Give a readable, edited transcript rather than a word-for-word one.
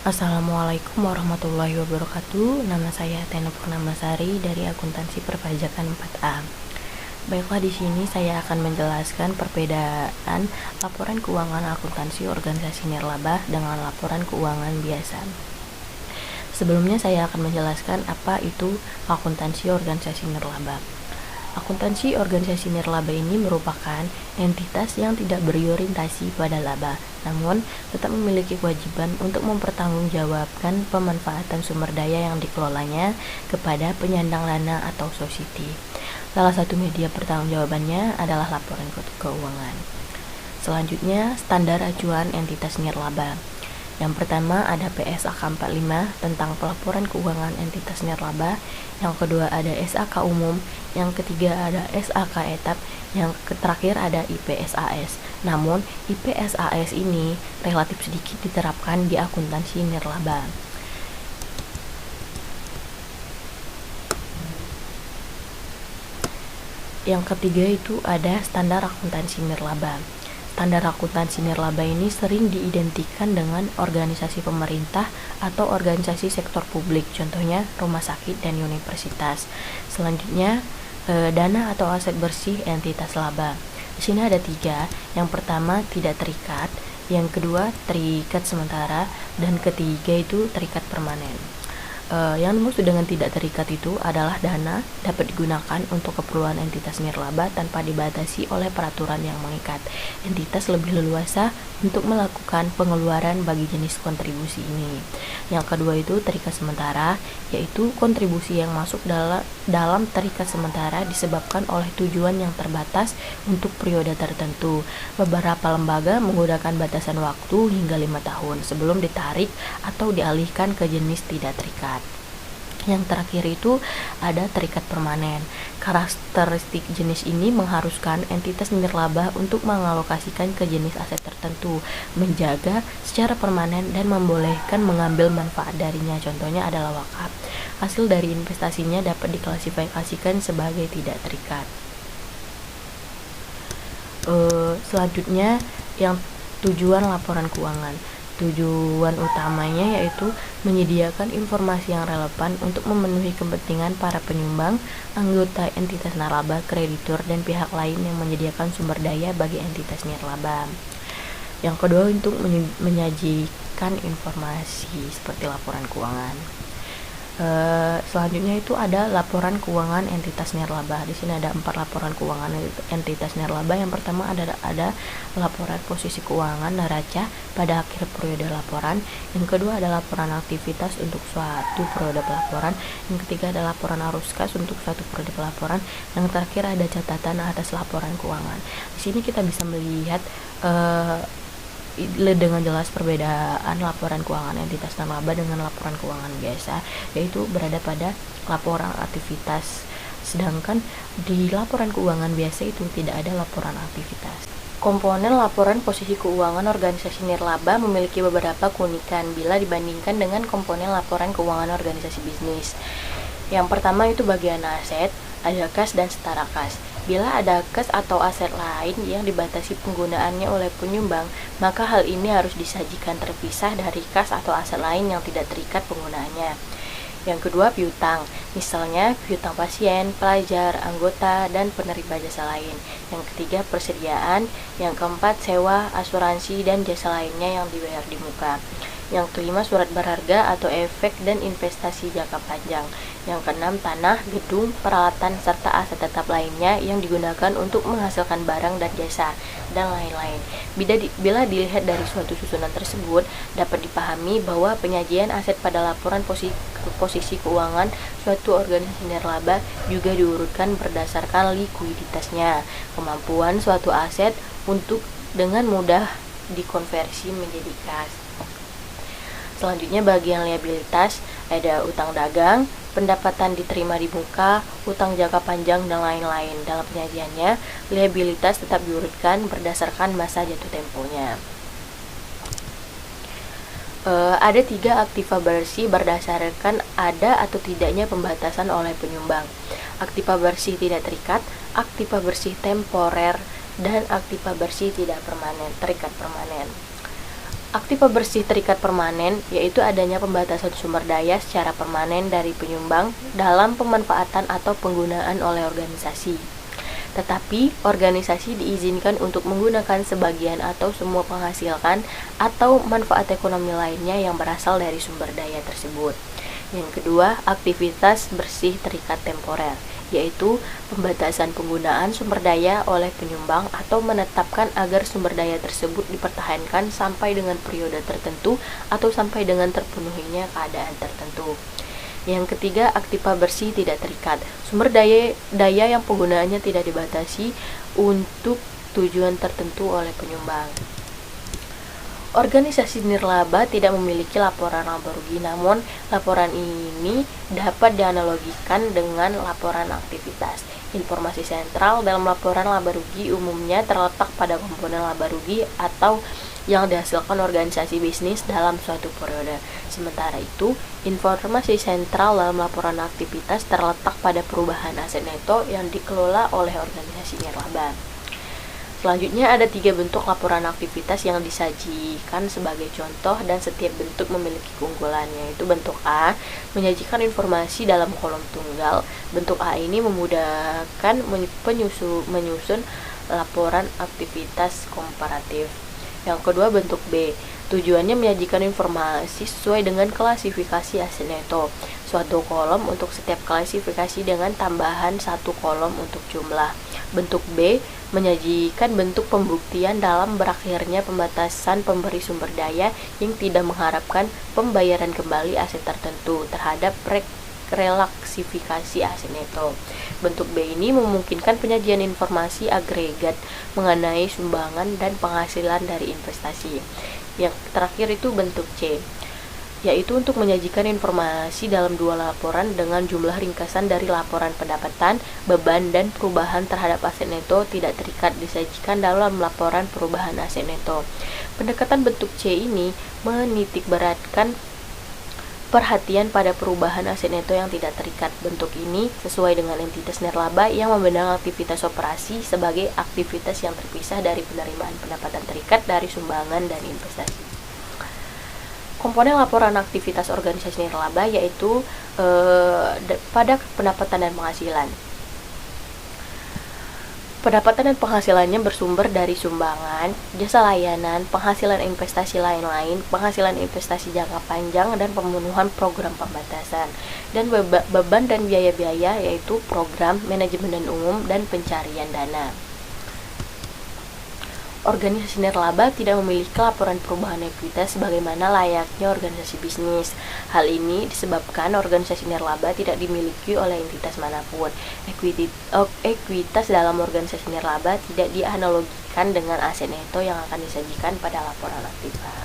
Assalamualaikum warahmatullahi wabarakatuh. Nama saya Tena Purnamasari dari Akuntansi Perpajakan 4A. Baiklah, di sini saya akan menjelaskan perbedaan laporan keuangan akuntansi organisasi nirlaba dengan laporan keuangan biasa. Sebelumnya saya akan menjelaskan apa itu akuntansi organisasi nirlaba. Akuntansi organisasi nirlaba ini merupakan entitas yang tidak berorientasi pada laba, namun tetap memiliki kewajiban untuk mempertanggungjawabkan pemanfaatan sumber daya yang dikelolanya kepada penyandang dana atau society. Salah satu media pertanggungjawabannya adalah laporan keuangan. Selanjutnya, standar acuan entitas nirlaba. Yang pertama ada PSAK 45 tentang pelaporan keuangan entitas nirlaba, yang kedua ada SAK umum, yang ketiga ada SAK etap, yang terakhir ada IPSAS. Namun IPSAS ini relatif sedikit diterapkan di akuntansi nirlaba. Yang ketiga itu ada standar akuntansi nirlaba. Standar akuntansi nirlaba ini sering diidentikan dengan organisasi pemerintah atau organisasi sektor publik, contohnya rumah sakit dan universitas. Selanjutnya, dana atau aset bersih entitas laba. Di sini ada 3. Yang pertama tidak terikat, yang kedua terikat sementara, dan ketiga itu terikat permanen. Yang dimaksud dengan tidak terikat itu adalah dana dapat digunakan untuk keperluan entitas nirlaba tanpa dibatasi oleh peraturan yang mengikat. Entitas lebih leluasa untuk melakukan pengeluaran bagi jenis kontribusi ini. Yang kedua itu terikat sementara, yaitu kontribusi yang masuk dalam terikat sementara disebabkan oleh tujuan yang terbatas untuk periode tertentu. Beberapa lembaga menggunakan batasan waktu hingga 5 tahun sebelum ditarik atau dialihkan ke jenis tidak terikat. Yang terakhir itu ada terikat permanen. Karakteristik jenis ini mengharuskan entitas nirlaba untuk mengalokasikan ke jenis aset tertentu, menjaga secara permanen dan membolehkan mengambil manfaat darinya. Contohnya adalah wakaf. Hasil dari investasinya dapat diklasifikasikan sebagai tidak terikat. Selanjutnya yang tujuan laporan keuangan. Tujuan utamanya yaitu menyediakan informasi yang relevan untuk memenuhi kepentingan para penyumbang, anggota entitas nirlaba, kreditur, dan pihak lain yang menyediakan sumber daya bagi entitas nirlaba. Yang kedua, untuk menyajikan informasi seperti laporan keuangan. Selanjutnya itu ada laporan keuangan entitas nirlaba. Di sini ada 4 laporan keuangan entitas nirlaba. Yang pertama ada laporan posisi keuangan neraca pada akhir periode laporan. Yang kedua ada laporan aktivitas untuk suatu periode pelaporan. Yang ketiga ada laporan arus kas untuk suatu periode pelaporan. Yang terakhir ada catatan atas laporan keuangan. Di sini kita bisa melihat dengan jelas perbedaan laporan keuangan entitas nirlaba dengan laporan keuangan biasa, yaitu berada pada laporan aktivitas, sedangkan di laporan keuangan biasa itu tidak ada laporan aktivitas. Komponen laporan posisi keuangan organisasi nirlaba memiliki beberapa keunikan bila dibandingkan dengan komponen laporan keuangan organisasi bisnis. Yang pertama itu bagian aset, ada kas dan setara kas. Bila ada kas atau aset lain yang dibatasi penggunaannya oleh penyumbang, maka hal ini harus disajikan terpisah dari kas atau aset lain yang tidak terikat penggunaannya. Yang kedua, piutang. Misalnya, piutang pasien, pelajar, anggota, dan penerima jasa lain. Yang ketiga, persediaan. Yang keempat, sewa, asuransi, dan jasa lainnya yang dibayar di muka. Yang kelima, surat berharga atau efek dan investasi jangka panjang. Yang keenam, tanah, gedung, peralatan, serta aset tetap lainnya yang digunakan untuk menghasilkan barang dan jasa, dan lain-lain. Bila dilihat dari suatu susunan tersebut, dapat dipahami bahwa penyajian aset pada laporan posisi keuangan suatu organisasi nirlaba juga diurutkan berdasarkan likuiditasnya, kemampuan suatu aset untuk dengan mudah dikonversi menjadi kas. Selanjutnya bagian liabilitas, ada utang dagang, pendapatan diterima di muka, utang jangka panjang, dan lain-lain. Dalam penyajiannya, liabilitas tetap diurutkan berdasarkan masa jatuh temponya. Ada 3 aktiva bersih berdasarkan ada atau tidaknya pembatasan oleh penyumbang. Aktiva bersih tidak terikat, aktiva bersih temporer, dan aktiva bersih tidak permanen, terikat permanen. Aktiva bersih terikat permanen, yaitu adanya pembatasan sumber daya secara permanen dari penyumbang dalam pemanfaatan atau penggunaan oleh organisasi. Tetapi, organisasi diizinkan untuk menggunakan sebagian atau semua penghasilan atau manfaat ekonomi lainnya yang berasal dari sumber daya tersebut. Yang kedua, aktivitas bersih terikat temporer, yaitu pembatasan penggunaan sumber daya oleh penyumbang atau menetapkan agar sumber daya tersebut dipertahankan sampai dengan periode tertentu atau sampai dengan terpenuhinya keadaan tertentu. Yang ketiga, aktiva bersih tidak terikat, sumber daya yang penggunaannya tidak dibatasi untuk tujuan tertentu oleh penyumbang. Organisasi nirlaba tidak memiliki laporan laba rugi, namun laporan ini dapat dianalogikan dengan laporan aktivitas. Informasi sentral dalam laporan laba rugi umumnya terletak pada komponen laba rugi atau yang dihasilkan organisasi bisnis dalam suatu periode. Sementara itu, informasi sentral dalam laporan aktivitas terletak pada perubahan aset neto yang dikelola oleh organisasi nirlaba. Selanjutnya ada 3 bentuk laporan aktivitas yang disajikan sebagai contoh dan setiap bentuk memiliki keunggulan, yaitu bentuk A, menyajikan informasi dalam kolom tunggal. Bentuk A ini memudahkan menyusun laporan aktivitas komparatif. Yang kedua, bentuk B, tujuannya menyajikan informasi sesuai dengan klasifikasi aset neto, suatu kolom untuk setiap klasifikasi dengan tambahan satu kolom untuk jumlah. Bentuk B, menyajikan bentuk pembuktian dalam berakhirnya pembatasan pemberi sumber daya yang tidak mengharapkan pembayaran kembali aset tertentu terhadap relaksifikasi aset neto. Bentuk B ini memungkinkan penyajian informasi agregat mengenai sumbangan dan penghasilan dari investasi. Yang terakhir itu bentuk C, yaitu untuk menyajikan informasi dalam 2 laporan dengan jumlah ringkasan dari laporan pendapatan, beban, dan perubahan terhadap aset neto tidak terikat disajikan dalam laporan perubahan aset neto. Pendekatan bentuk C ini menitikberatkan perhatian pada perubahan aset neto yang tidak terikat. Bentuk ini sesuai dengan entitas nirlaba yang memandang aktivitas operasi sebagai aktivitas yang terpisah dari penerimaan pendapatan terikat dari sumbangan dan investasi. Komponen laporan aktivitas organisasi nirlaba yaitu pada pendapatan dan penghasilan. Pendapatan dan penghasilannya bersumber dari sumbangan, jasa layanan, penghasilan investasi lain-lain, penghasilan investasi jangka panjang, dan pemenuhan program pembatasan. Dan beban dan biaya-biaya yaitu program, manajemen dan umum, dan pencarian dana. Organisasi nirlaba tidak memiliki laporan perubahan ekuitas sebagaimana layaknya organisasi bisnis. Hal ini disebabkan organisasi nirlaba tidak dimiliki oleh entitas manapun. Ekuitas dalam organisasi nirlaba tidak dianalogikan dengan aset neto yang akan disajikan pada laporan aktiva.